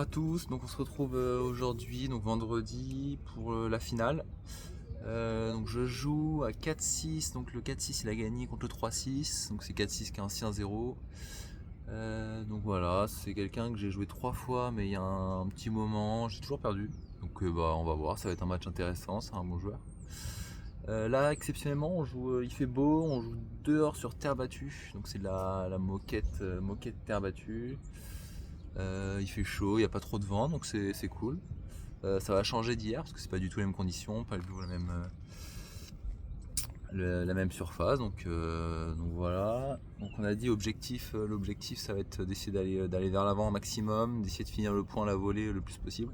à tous, donc on se retrouve aujourd'hui, donc vendredi, pour la finale. Donc je joue à 4-6, donc le 4-6 il a gagné contre le 3-6, donc c'est 4-6 qui est un 6-1-0. Donc voilà, c'est quelqu'un que j'ai joué 3 fois, mais il y a un petit moment, j'ai toujours perdu. Donc on va voir, ça va être un match intéressant, c'est un bon joueur. Là, exceptionnellement, il fait beau, on joue dehors sur terre battue, donc c'est de la moquette terre battue. Il fait chaud, il n'y a pas trop de vent, donc c'est cool. Ça va changer d'hier parce que c'est pas du tout les mêmes conditions, pas du tout la même surface. Donc voilà. Donc on a dit l'objectif ça va être d'essayer d'aller vers l'avant au maximum, d'essayer de finir le point à la volée le plus possible.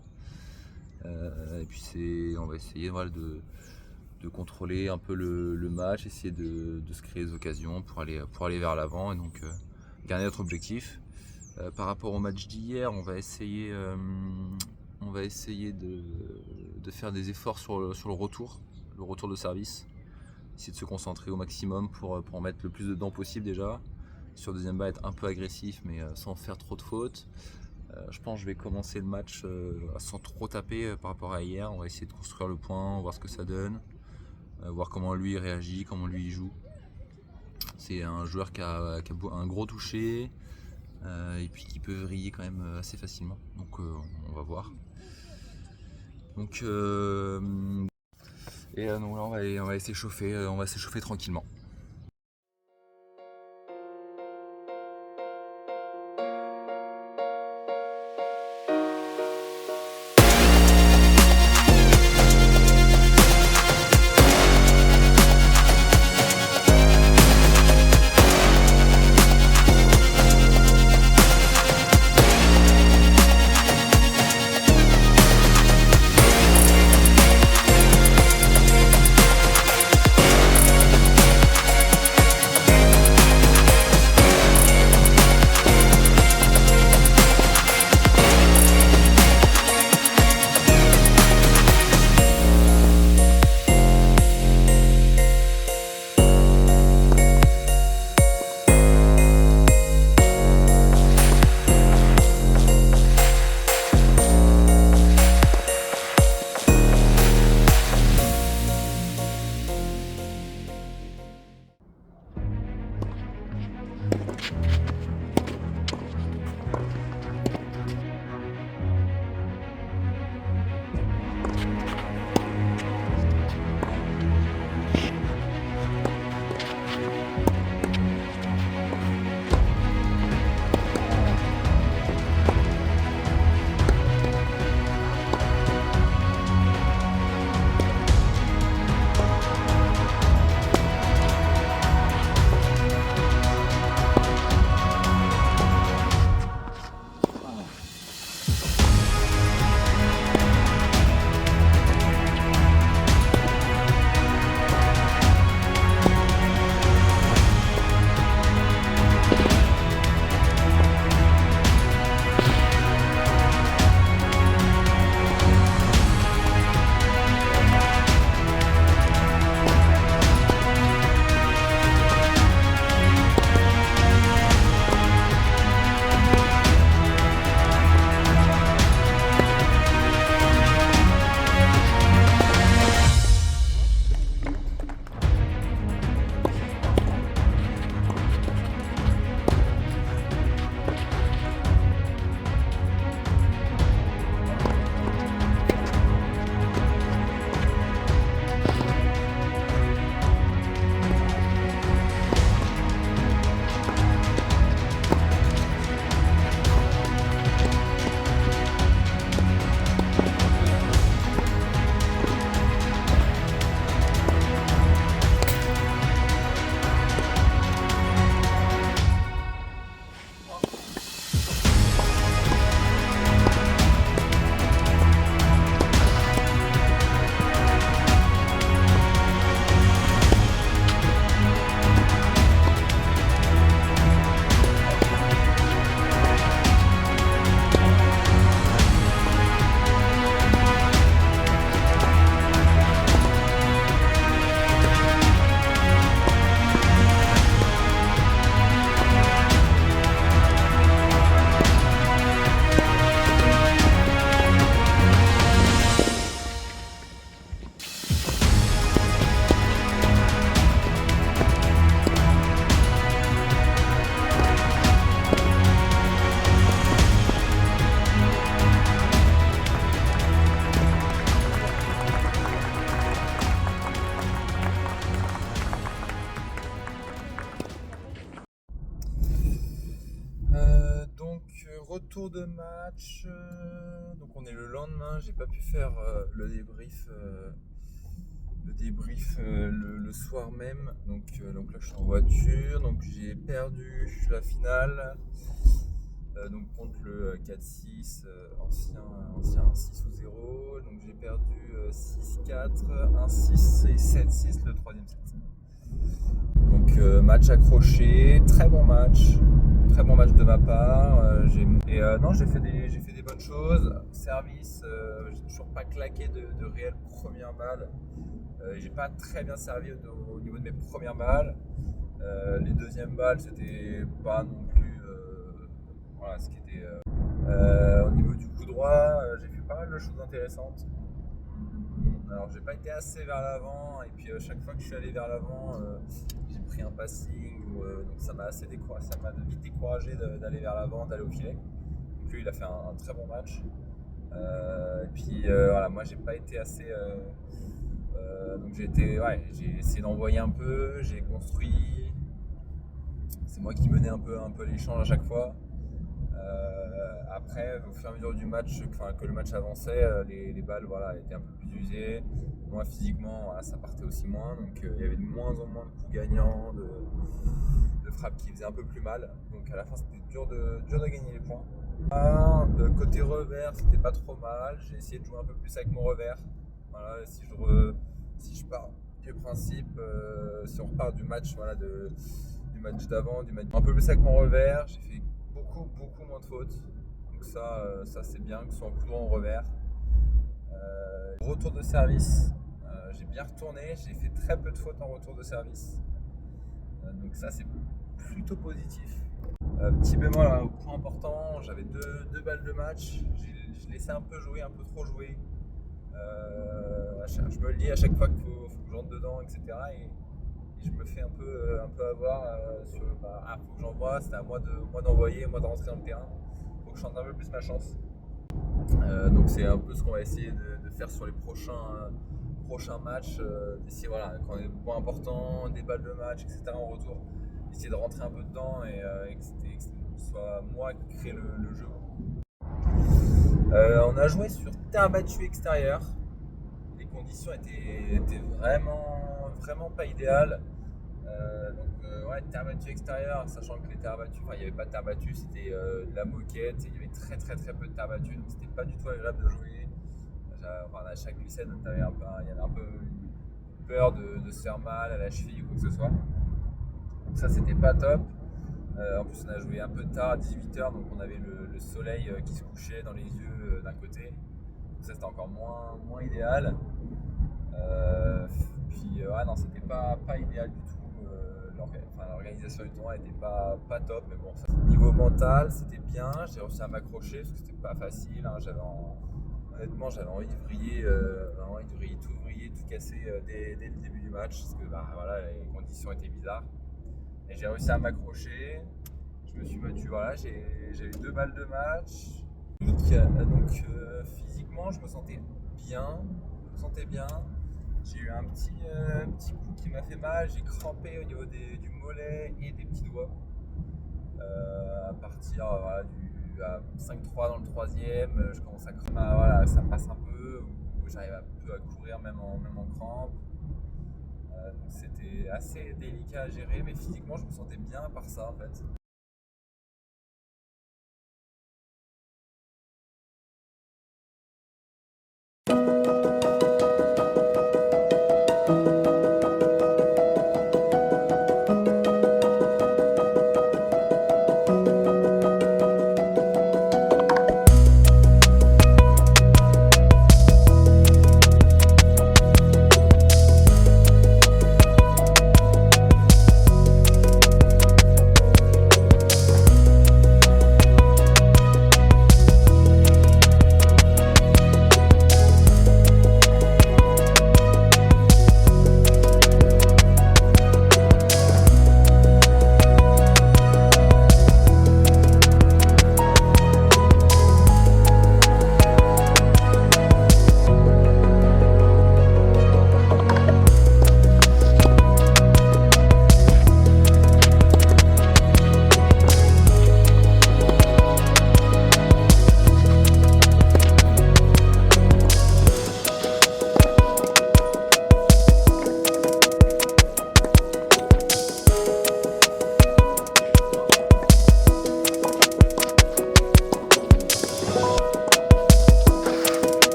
Et puis on va essayer de contrôler un peu le match, essayer de se créer des occasions pour aller vers l'avant et donc garder notre objectif. Par rapport au match d'hier, on va essayer de faire des efforts sur le retour de service. Essayer de se concentrer au maximum pour en mettre le plus dedans possible déjà. Sur deuxième balle, être un peu agressif mais sans faire trop de fautes. Je pense que je vais commencer le match sans trop taper par rapport à hier. On va essayer de construire le point, voir ce que ça donne, voir comment lui réagit, comment lui il joue. C'est un joueur qui a un gros toucher. Et puis qui peut vriller quand même assez facilement. Donc on va voir. Donc donc là on va s'échauffer tranquillement. retour de match, donc on est le lendemain, j'ai pas pu faire le débrief le soir même, donc là je suis en voiture, donc j'ai perdu la finale donc contre le 4-6, ancien 1-6 ou 0, donc j'ai perdu 6-4, 1-6 et 7-6 le troisième set. Donc match accroché, très bon match de ma part. Non, j'ai fait des bonnes choses. Service, j'ai toujours pas claqué de réelles premières balles. J'ai pas très bien servi au niveau de mes premières balles. Les deuxièmes balles, c'était pas non plus voilà, ce qui était. Au niveau du coup droit, j'ai fait pas mal de choses intéressantes. Alors j'ai pas été assez vers l'avant et puis chaque fois que je suis allé vers l'avant, j'ai pris un passing, donc ça m'a vite découragé d'aller vers l'avant, d'aller au filet. Donc lui il a fait un très bon match. Et puis voilà, moi j'ai pas été assez. Donc j'ai essayé d'envoyer un peu, j'ai construit. C'est moi qui menais un peu l'échange à chaque fois. Après, au fur et à mesure du match, que le match avançait, les balles étaient un peu plus usées. Moi, physiquement, voilà, ça partait aussi moins. Donc, il y avait de moins en moins de coups gagnants, de frappes qui faisaient un peu plus mal. Donc, à la fin, c'était dur de gagner les points. Côté revers, c'était pas trop mal. J'ai essayé de jouer un peu plus avec mon revers. Voilà, si je pars du principe, si on repart du match, du match d'avant, un peu plus avec mon revers, j'ai fait beaucoup moins de fautes. Donc ça c'est bien, que ce soit en coup droit ou en revers. Retour de service, j'ai bien retourné, j'ai fait très peu de fautes en retour de service. Donc ça c'est plutôt positif. Petit bémol, un point important, j'avais deux balles de match, j'ai laissé un peu jouer, un peu trop jouer. Je me le dis à chaque fois qu'il faut que je rentre dedans, etc. Et je me fais un peu avoir sur faut que j'envoie, c'était à moi d'envoyer, moi de rentrer dans le terrain. Faut que je tente un peu plus ma chance. Donc c'est un peu ce qu'on va essayer de faire sur les prochains matchs, d'essayer quand on a des points importants, des balles de match, etc. en retour, essayer de rentrer un peu dedans et que ce soit moi qui crée le jeu. On a joué sur terre battue extérieure. Les conditions étaient vraiment pas idéales. Terre battue extérieure, sachant que les terres battues, il n'y avait pas de terre battue, c'était de la moquette, il y avait très peu de terre battue, donc c'était pas du tout agréable de jouer. À chaque glissade, il y avait un peu peur de se faire mal à la cheville ou quoi que ce soit. Donc ça, c'était pas top. En plus, on a joué un peu tard, à 18h, donc on avait le soleil qui se couchait dans les yeux d'un côté. Donc ça, c'était encore moins idéal. Non, c'était pas idéal du tout. L'organisation du tournoi n'était pas top, mais bon, niveau mental, c'était bien. J'ai réussi à m'accrocher parce que c'était pas facile. Hein. Honnêtement, j'avais envie de vriller, tout casser dès le début du match parce que les conditions étaient bizarres. Et j'ai réussi à m'accrocher. Je me suis battu, j'ai eu 2 balles de match. Donc physiquement, je me sentais bien. J'ai eu un petit coup qui m'a fait mal, j'ai crampé au niveau du mollet et des petits doigts. À partir à 5-3 dans le troisième, je commence à cramer, ça passe un peu, j'arrive un peu à courir même en crampe. Donc c'était assez délicat à gérer, mais physiquement je me sentais bien à part ça en fait.